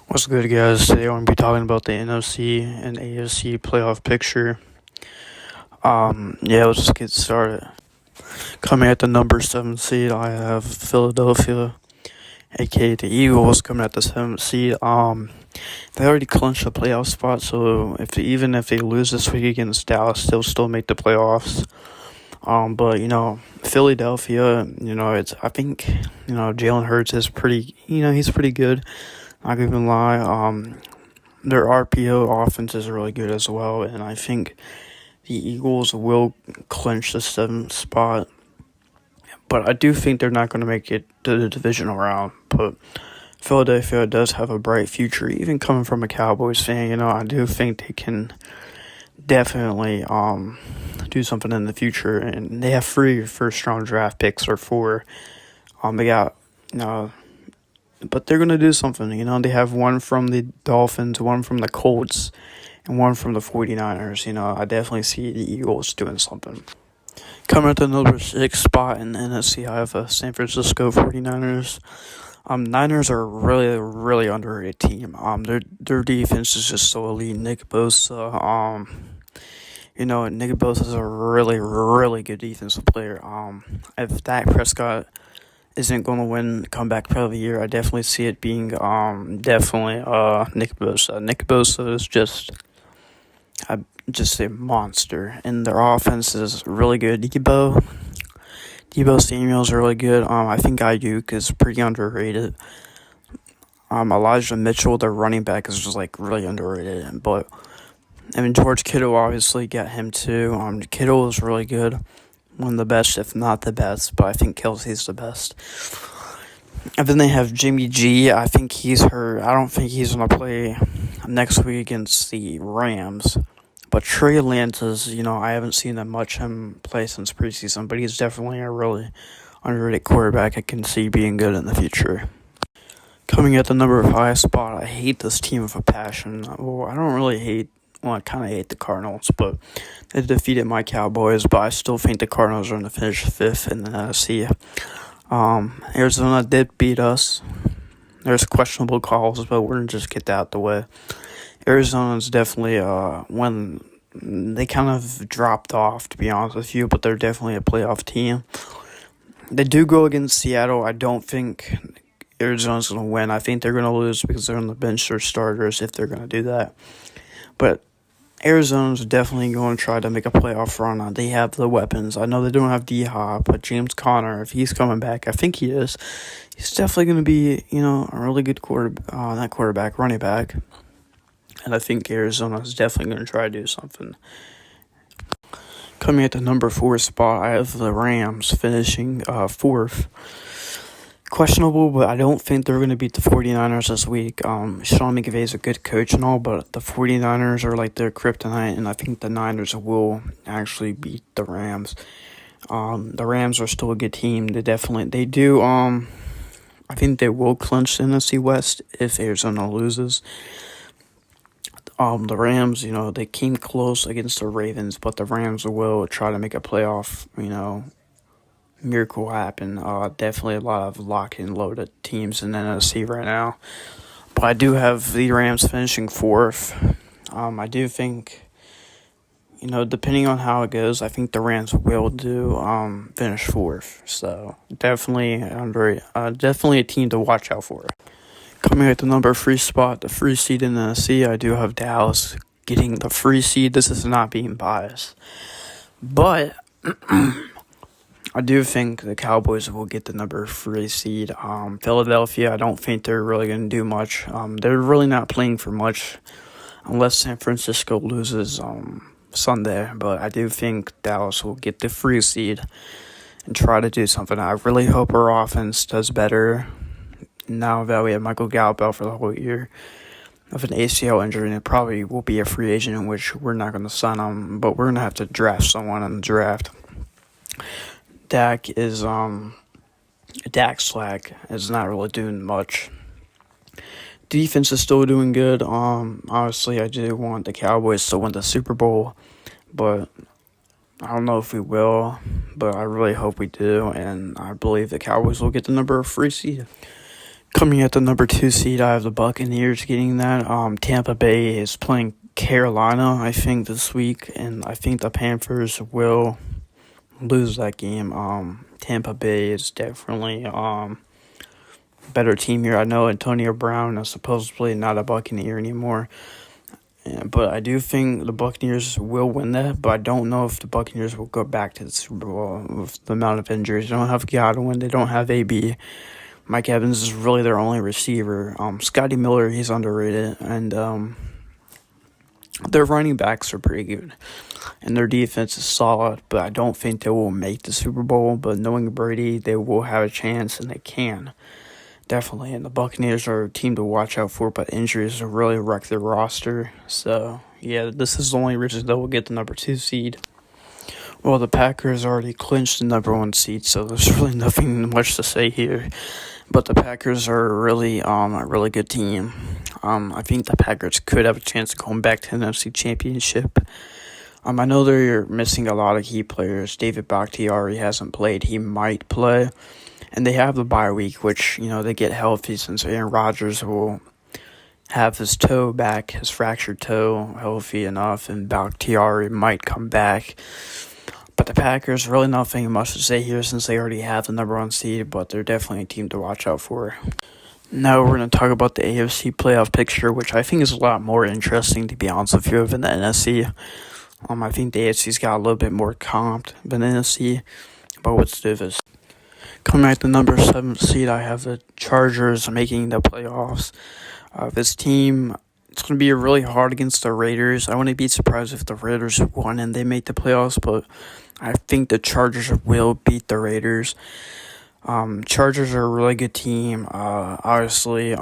What's good, guys? Today I'm going to be talking about the NFC and AFC playoff picture. Let's just get started. Coming at the number 7 seed, I have Philadelphia, aka the Eagles, coming at the 7th seed. They already clinched the playoff spot, so even if they lose this week against Dallas, they'll still make the playoffs. But Philadelphia, I think Jalen Hurts is he's pretty good. Not gonna lie. Their RPO offense is really good as well, and I think the Eagles will clinch the 7th spot. But I do think they're not going to make it to the divisional round. But Philadelphia does have a bright future, even coming from a Cowboys fan. I do think they can definitely do something in the future, and they have 3 first-round draft picks or 4. They got but they're going to do something. They have one from the Dolphins, one from the Colts, and one from the 49ers. I definitely see the Eagles doing something. Coming at the number 6 spot in the NFC, I have San Francisco 49ers. Niners are a really, really underrated team. Their defense is just so elite. Nick Bosa, Nick Bosa is a really, really good defensive player. If Dak Prescott isn't going to win comeback player of the year, I definitely see it being definitely Nick Bosa. Nick Bosa is just a monster, and their offense is really good. Debo Samuel's really good. I think Ayuk is pretty underrated. Elijah Mitchell, their running back, is just really underrated. But George Kittle, obviously got him too. Kittle is really good. One of the best, if not the best, but I think Kelsey's the best. And then they have Jimmy G. I think he's hurt. I don't think he's going to play next week against the Rams. But Trey Lance is, I haven't seen that much him play since preseason, but he's definitely a really underrated quarterback I can see being good in the future. Coming at the number 5 spot, I hate this team with a passion. Well, I don't really hate, I kind of hate the Cardinals, but they defeated my Cowboys, but I still think the Cardinals are going to finish 5th in the NFC. Arizona did beat us. There's questionable calls, but we're going to just get that out the way. Arizona's definitely, when they kind of dropped off, to be honest with you, but they're definitely a playoff team. They do go against Seattle. I don't think Arizona's going to win. I think they're going to lose because they're on the bench or starters if they're going to do that. But Arizona's definitely going to try to make a playoff run. They have the weapons. I know they don't have D-Hop, but James Conner, if he's coming back, I think he is. He's definitely going to be, a really good running back. And I think Arizona is definitely going to try to do something. Coming at the number 4 spot, I have the Rams finishing 4th. Questionable, but I don't think they're going to beat the 49ers this week. Sean McVay is a good coach and all, but the 49ers are like their kryptonite, and I think the Niners will actually beat the Rams. The Rams are still a good team. I think they will clinch the NFC West if Arizona loses. The Rams, they came close against the Ravens, but the Rams will try to make a playoff, miracle happen. Definitely a lot of lock and loaded teams in the NFC right now. But I do have the Rams finishing 4th. I do think, depending on how it goes, I think the Rams will finish 4th. So definitely a team to watch out for. Coming at the number 3 spot, the free seed in the NFC, I do have Dallas getting the free seed. This is not being biased. But I do think the Cowboys will get the number 3 seed. Philadelphia, I don't think they're really going to do much. They're really not playing for much unless San Francisco loses Sunday. But I do think Dallas will get the 3 seed and try to do something. I really hope our offense does better. Now that we have Michael Gallup out for the whole year of an ACL injury, and it probably will be a free agent in which we're not going to sign him, but we're going to have to draft someone in the draft. Dak Slack is not really doing much. Defense is still doing good. Obviously, I do want the Cowboys to win the Super Bowl, but I don't know if we will, but I really hope we do, and I believe the Cowboys will get the number 3 seed. Coming at the number 2 seed, I have the Buccaneers getting that. Tampa Bay is playing Carolina, I think, this week, and I think the Panthers will lose that game. Tampa Bay is definitely better team here. I know Antonio Brown is supposedly not a Buccaneer anymore, but I do think the Buccaneers will win that. But I don't know if the Buccaneers will go back to the Super Bowl with the amount of injuries. They don't have Godwin. They don't have AB. Mike Evans is really their only receiver. Scotty Miller, he's underrated, and their running backs are pretty good, and their defense is solid. But I don't think they will make the Super Bowl. But knowing Brady, they will have a chance, and they can. Definitely, and the Buccaneers are a team to watch out for, but injuries have really wrecked their roster. So, yeah, this is the only reason they will get the number 2 seed. Well, the Packers already clinched the number 1 seed, so there's really nothing much to say here. But the Packers are really a really good team. I think the Packers could have a chance of going back to the NFC Championship. I know they're missing a lot of key players. David Bakhtiari hasn't played. He might play. And they have the bye week, which, they get healthy since Aaron Rodgers will have his toe back, his fractured toe, healthy enough, and Bakhtiari might come back. But the Packers, really nothing much to say here since they already have the number 1 seed, but they're definitely a team to watch out for. Now we're going to talk about the AFC playoff picture, which I think is a lot more interesting, to be honest with you, than the NFC. I think the AFC's got a little bit more comped than the NFC, but let's do this. Coming at the number 7 seed, I have the Chargers making the playoffs. This team, it's going to be really hard against the Raiders. I wouldn't be surprised if the Raiders won and they make the playoffs, but I think the Chargers will beat the Raiders. Chargers are a really good team. Obviously,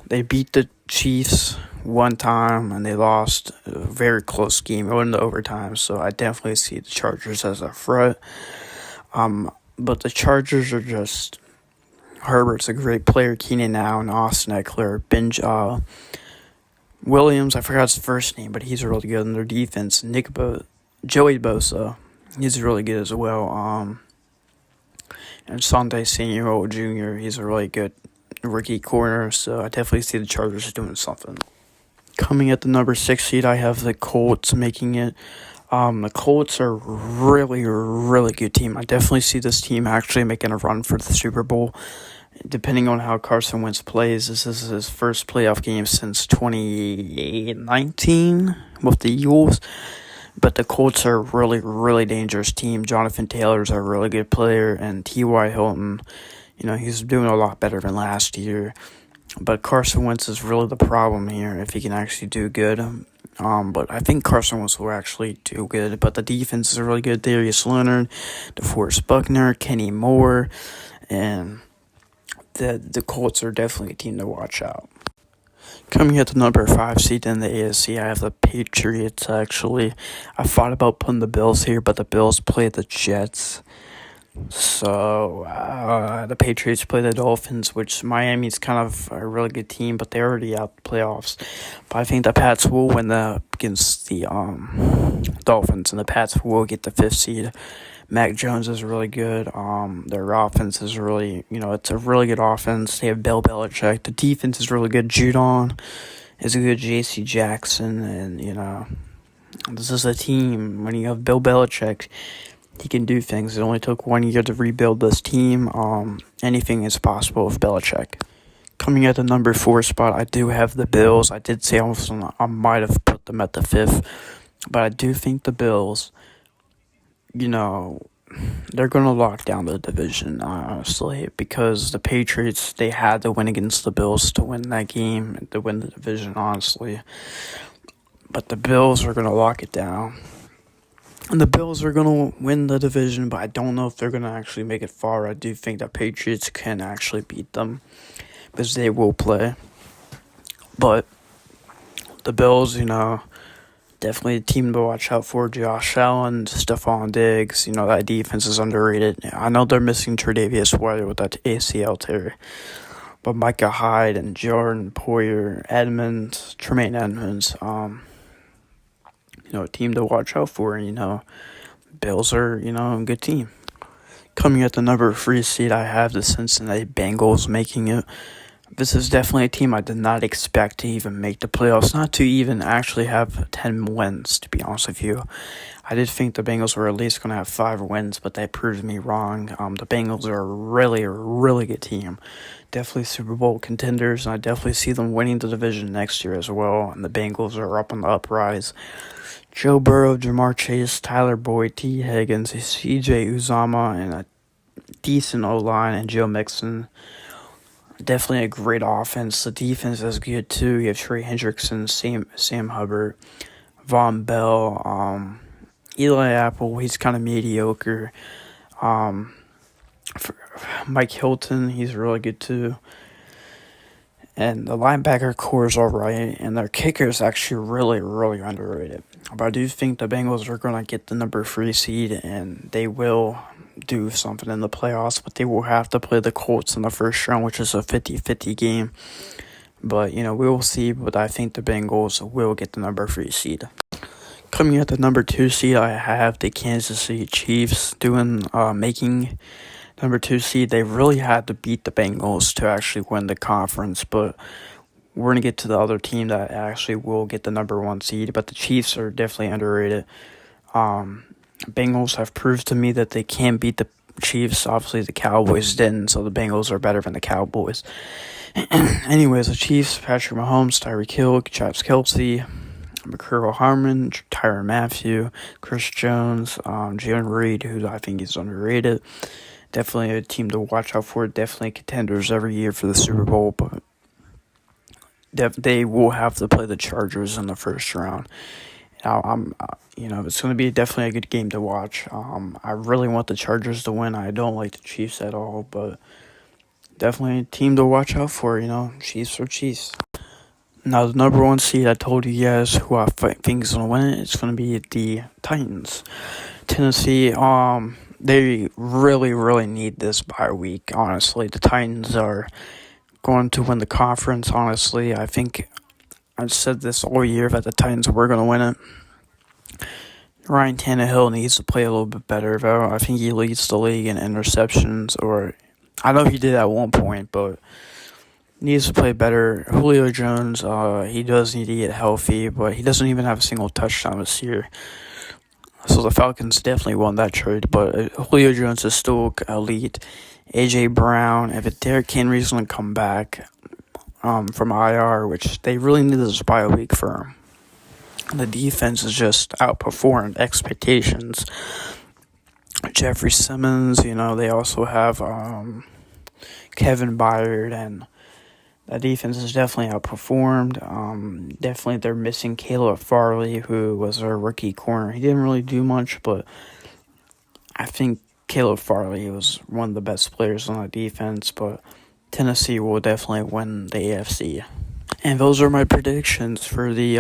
they beat the Chiefs one time and they lost a very close game. It went into overtime, so I definitely see the Chargers as a threat. But the Chargers are just... Herbert's a great player. Keenan Allen, Austin Eckler, Williams, I forgot his first name, but he's really good in their defense. Joey Bosa, he's really good as well. And Sunday Samuel Jr., he's a really good rookie corner, so I definitely see the Chargers doing something. Coming at the number 6 seed, I have the Colts making it. The Colts are really, really good team. I definitely see this team actually making a run for the Super Bowl. Depending on how Carson Wentz plays, this is his first playoff game since 2019 with the Eagles. But the Colts are a really, really dangerous team. Jonathan Taylor's a really good player, and T.Y. Hilton, he's doing a lot better than last year. But Carson Wentz is really the problem here if he can actually do good. But I think Carson Wentz will actually do good. But the defense is really good. Darius Leonard, DeForest Buckner, Kenny Moore, and the Colts are definitely a team to watch out. Coming at the number 5 seed in the AFC, I have the Patriots, actually. I thought about putting the Bills here, but the Bills play the Jets. So, the Patriots play the Dolphins, which Miami's kind of a really good team, but they're already out the playoffs. But I think the Pats will win against the Dolphins, and the Pats will get the 5th seed. Mac Jones is really good. Their offense is really, it's a really good offense. They have Bill Belichick. The defense is really good. Judon is a good J.C. Jackson, and, this is a team. When you have Bill Belichick, he can do things. It only took 1 year to rebuild this team. Anything is possible with Belichick. Coming at the number 4 spot, I do have the Bills. I did say I might have put them at the 5th, but I do think the Bills, they're going to lock down the division, honestly, because the Patriots, they had to win against the Bills to win that game, to win the division, honestly. But the Bills are going to lock it down. And the Bills are going to win the division, but I don't know if they're going to actually make it far. I do think the Patriots can actually beat them because they will play. But the Bills, definitely a team to watch out for. Josh Allen, Stephon Diggs, that defense is underrated. I know they're missing Tre'Davious White with that ACL tear. But Micah Hyde and Jordan Poyer, Tremaine Edmonds, a team to watch out for. Bills are, a good team. Coming at the number 3 seed, I have the Cincinnati Bengals making it. This is definitely a team I did not expect to even make the playoffs, not to even actually have 10 wins, to be honest with you. I did think the Bengals were at least going to have 5 wins, but that proved me wrong. The Bengals are a really good team. Definitely Super Bowl contenders, and I definitely see them winning the division next year as well, and the Bengals are up on the uprise. Joe Burrow, Jamar Chase, Tyler Boyd, T. Higgins, C.J. Uzama, and a decent O-line, and Joe Mixon. Definitely a great offense. The defense is good too. You have Trey Hendrickson, Sam Hubbard, Von Bell, Eli Apple. He's kind of mediocre. Mike Hilton, he's really good too. And the linebacker core is alright, and their kicker is actually really underrated. But I do think the Bengals are going to get the number 3 seed, and they will do something in the playoffs, but they will have to play the Colts in the first round, which is a 50-50 game. But, we will see, but I think the Bengals will get the number 3 seed. Coming at the number 2 seed, I have the Kansas City Chiefs making number 2 seed. They really had to beat the Bengals to actually win the conference, but we're going to get to the other team that actually will get the number 1 seed, but the Chiefs are definitely underrated. Bengals have proved to me that they can beat the Chiefs. Obviously, the Cowboys didn't, so the Bengals are better than the Cowboys. Anyways, the Chiefs, Patrick Mahomes, Tyreek Hill, Travis Kelce, McCurl Harmon, Tyrann Mathieu, Chris Jones, Jalen Reed, who I think is underrated. Definitely a team to watch out for. Definitely contenders every year for the Super Bowl, but they will have to play the Chargers in the first round. Now, it's going to be definitely a good game to watch. I really want the Chargers to win. I don't like the Chiefs at all, but definitely a team to watch out for, Chiefs are Chiefs. Now, the number 1 seed, I told you guys who I think is going to win it. It's going to be the Titans. Tennessee, they really need this bye week, honestly. The Titans are going to win the conference, honestly. I think I've said this all year that the Titans were going to win it. Ryan Tannehill needs to play a little bit better, though. I think he leads the league in interceptions, or I know he did at one point, but needs to play better. Julio Jones, he does need to get healthy, but he doesn't even have a single touchdown this year. So the Falcons definitely won that trade, but Julio Jones is still elite. A.J. Brown, if Derrick Henry's going to come back from IR, which they really need this bye week for him. The defense has just outperformed expectations. Jeffrey Simmons, they also have Kevin Byard, and that defense has definitely outperformed. Definitely they're missing Caleb Farley, who was a rookie corner. He didn't really do much, but I think Caleb Farley was one of the best players on the defense, but Tennessee will definitely win the AFC. And those are my predictions for the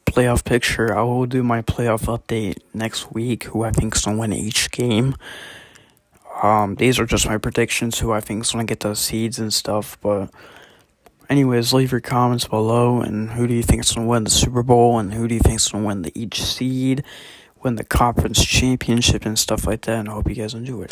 playoff picture. I will do my playoff update next week, who I think is going to win each game. These are just my predictions, who I think is going to get the seeds and stuff. But anyways, leave your comments below, and who do you think is going to win the Super Bowl, and who do you think is going to win each seed, win the conference championship and stuff like that, and I hope you guys enjoy it.